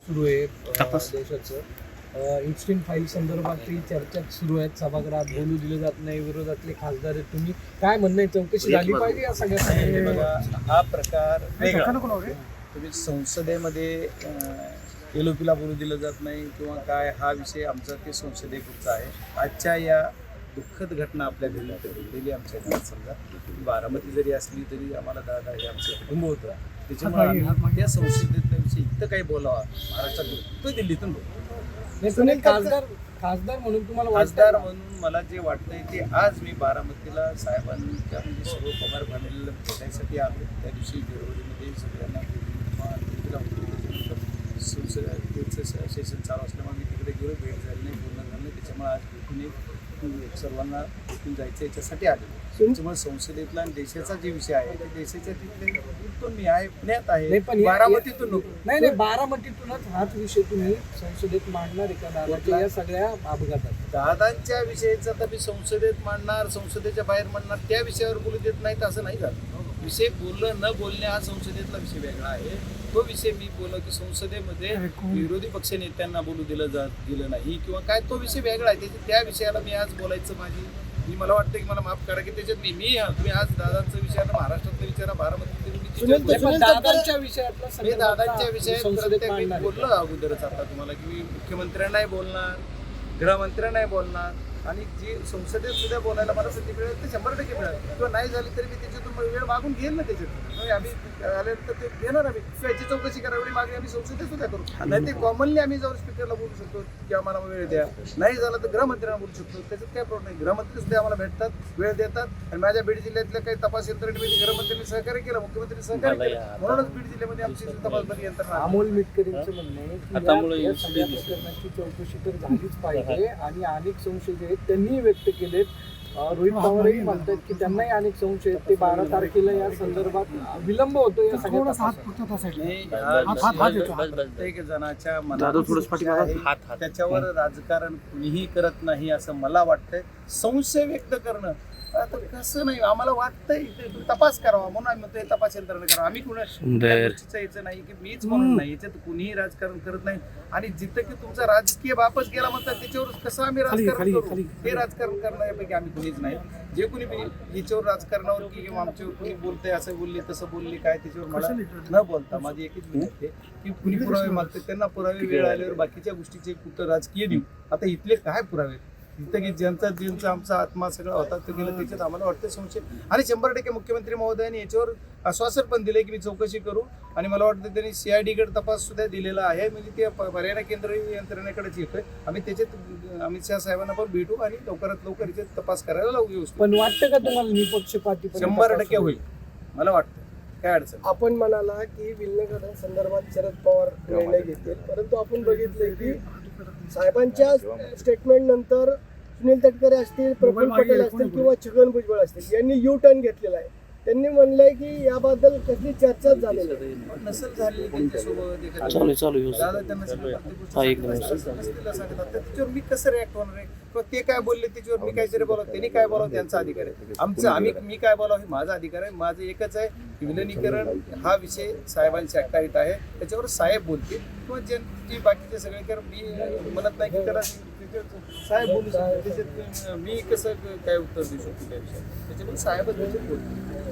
सुरू आहे देशाचं इन्स्टिंट फाईल संदर्भातही चर्चा सुरू आहेत. सभागृहात बोलू दिलं जात नाही, विरोधातले खासदार आहेत. तुम्ही काय म्हणणं आहे, चौकशी झाली पाहिजे या सगळ्या? बघा, हा प्रकार वेगळा. तुम्ही संसदेमध्ये LOPला बोलू दिलं जात नाही किंवा काय, हा विषय आमचा ते संसदेपुरचा आहे. आजच्या या दुःखद घटना आपल्या घडलेली आमच्या घरात, समजा बारामती जरी असली तरी आम्हाला दादा हे आमचं कुटुंब होतं. त्याच्यामुळे आम्ही त्या संसदेतल्या विषयी इथं काही बोलावा महाराष्ट्रात तो दिल्लीतून बोलतो. खासदार म्हणून तुम्हाला खासदार म्हणून मला जे वाटतंय ते आज मी बारामतीला साहेबांच्या म्हणजे सर्व पगार फॅमिलीला भेटायसाठी आलो. त्या दिवशी फेब्रुवारीमध्ये सगळ्यांना संसदेचं सेशन चालू असल्यामुळे मी तिकडे गेलो, भेट झाली नाही, बोलणं झालं नाही. त्याच्यामुळे आज भेटून सर्वांना भेटून जायचं याच्यासाठी आले. त्याच्यामुळे संसदेतला आणि देशाचा जे विषय आहे ते देशाच्या तिथून मी आहे, पुण्यात आहे, बारामतीतून नको. नाही, बारामतीतूनच हाच विषय तुम्ही संसदेत मांडणार आहे का दादाच्या या सगळ्या अपघातात? दादांच्या विषयाचा तर मी संसदेत मांडणार, संसदेच्या बाहेर मांडणार, त्या विषयावर बोलू देत नाहीत असं नाही झालं. विषय बोलणं न बोलणे हा संसदेतला विषय वेगळा आहे. तो विषय मी बोललो की संसदेमध्ये विरोधी पक्ष नेत्यांना बोलू दिलं नाही किंवा काय, तो विषय वेगळा आहे. त्या विषयाला मी आज बोलायचं मला वाटतं की मला माफ करा की त्याच्यात मी तुम्ही आज दादांचा विषय महाराष्ट्रातला विचारा, बारामतीतला दादांच्या विषयात दादांच्या विषयात बोललो अगोदरच आता तुम्हाला की मी मुख्यमंत्र्यांनाही बोलणार, गृहमंत्र्यांनाही बोलणार आणि जी संसदेत सुद्धा बोलायला मला संधी मिळेल ते 100% मिळेल किंवा नाही झाली तरी मी त्याच्यातून वेळ मागून घेईल ना. त्याच्यातून आम्ही आल्यानंतर ते देणार, आम्ही याची चौकशी करावी मागणी आम्ही संसदेत सुद्धा करू. नाही ते कॉमनली आम्ही जाऊन स्पीकरला बोलू शकतो की आम्हाला वेळ द्या, नाही झालं तर गृहमंत्र्यांना बोलू शकतो. त्याच्यात काय प्रॉब्लेम नाही. गृहमंत्री सुद्धा आम्हाला भेटतात, वेळ देतात. आणि माझ्या बीड जिल्ह्यातल्या काही तपास यंत्रणेमध्ये गृहमंत्र्यांनी सहकार्य केलं, मुख्यमंत्री सहकार्य केलं, म्हणूनच बीड जिल्ह्यामध्ये आमची तपासणी यंत्रणा. अमोल मिटकरींचं म्हणणं आहे की या सगळ्या प्रकरणाची चौकशी तर झालीच पाहिजे आणि अनेक संशय जे आहेत त्यांनी व्यक्त केलेत. रोहित पवारही म्हणतात की त्यांनाही अनेक संशय आहेत. ते 12 तारखेला या संदर्भात विलंब होतो या सगळ्या प्रत्येक जणाच्या मनात त्याच्यावर राजकारण कुणीही करत नाही असं मला वाटतंय. संशय व्यक्त करणं आता कसं नाही, आम्हाला वाटतंय तपास करावा म्हणून आम्ही म्हणतो तपास यंत्रणा करावा. आम्ही कुणाचं यायचं नाही की मीच म्हणून नाही, याच्यात कुणीही राजकारण करत नाही. आणि जिथं की तुमचा राजकीय बापच गेला म्हणतात त्याच्यावर कसं आम्ही राजकारण करू, ते राजकारण करण्यापैकी आम्ही कुणीच नाही. जे कुणी याच्यावर राजकारणावर किंवा आमच्यावर कुणी बोलतंय, असं बोलले तसं बोलले काय, त्याच्यावर मला न बोलता माझी एकच विनंती आहे की कुणी पुरावे मागते त्यांना पुरावे वेळ आल्यावर बाकीच्या गोष्टीचे कुठं राजकीय देऊ. आता इथले काय पुरावे तिथं की ज्यांचा आमचा आत्मा सगळा होता तो गेला, त्याच्यात आम्हाला वाटतं संशय. आणि 100% मुख्यमंत्री महोदयांनी याच्यावर आश्वासन पण दिले की मी चौकशी करू. आणि मला वाटतं त्यांनी CID तपास सुद्धा दिलेला आहे. म्हणजे ते पर्याय केंद्र यंत्रणेकडेच येतोय. आम्ही त्याच्यात अमित शाह साहेबांना पण भेटू आणि लवकरात लवकर याच्यात तपास करायला लावू. पण वाटतं का तुम्हाला निपक्षपाती? 100% होईल मला वाटतं, काय अडचण. आपण म्हणाला की विलगीकरण संदर्भात शरद पवार निर्णय घेतील, परंतु आपण बघितले की साहेबांच्या स्टेटमेंट नंतर सुनील तटकरे असतील, प्रफुल्ल पटेल असतील किंवा छगन भुजबळ असतील यांनी U-टर्न घेतलेला आहे. त्यांनी म्हणलंय की याबद्दल कसली चर्चाच झालेली नसेल झाली त्यांच्यासोबत त्याच्यावर मी कसं रिॲक्ट होणार आहे किंवा ते काय बोलले त्याच्यावर मी काहीतरी बोलावं, त्यांनी काय बोलावं त्यांचा अधिकार आहे. मी काय बोलावं हे माझा अधिकार आहे. माझं एकच आहे की विलगीकरण हा विषय साहेबांच्या अट्टाईट आहे, त्याच्यावर साहेब बोलतील किंवा जे बाकीचे सगळे. कारण मी म्हणत नाही की त्याला साहेब बोलू शकतो, त्याच्यात मी कसं काय उत्तर देऊ शकतो त्या विषयात. त्याच्यामुळे साहेबच बोलतील.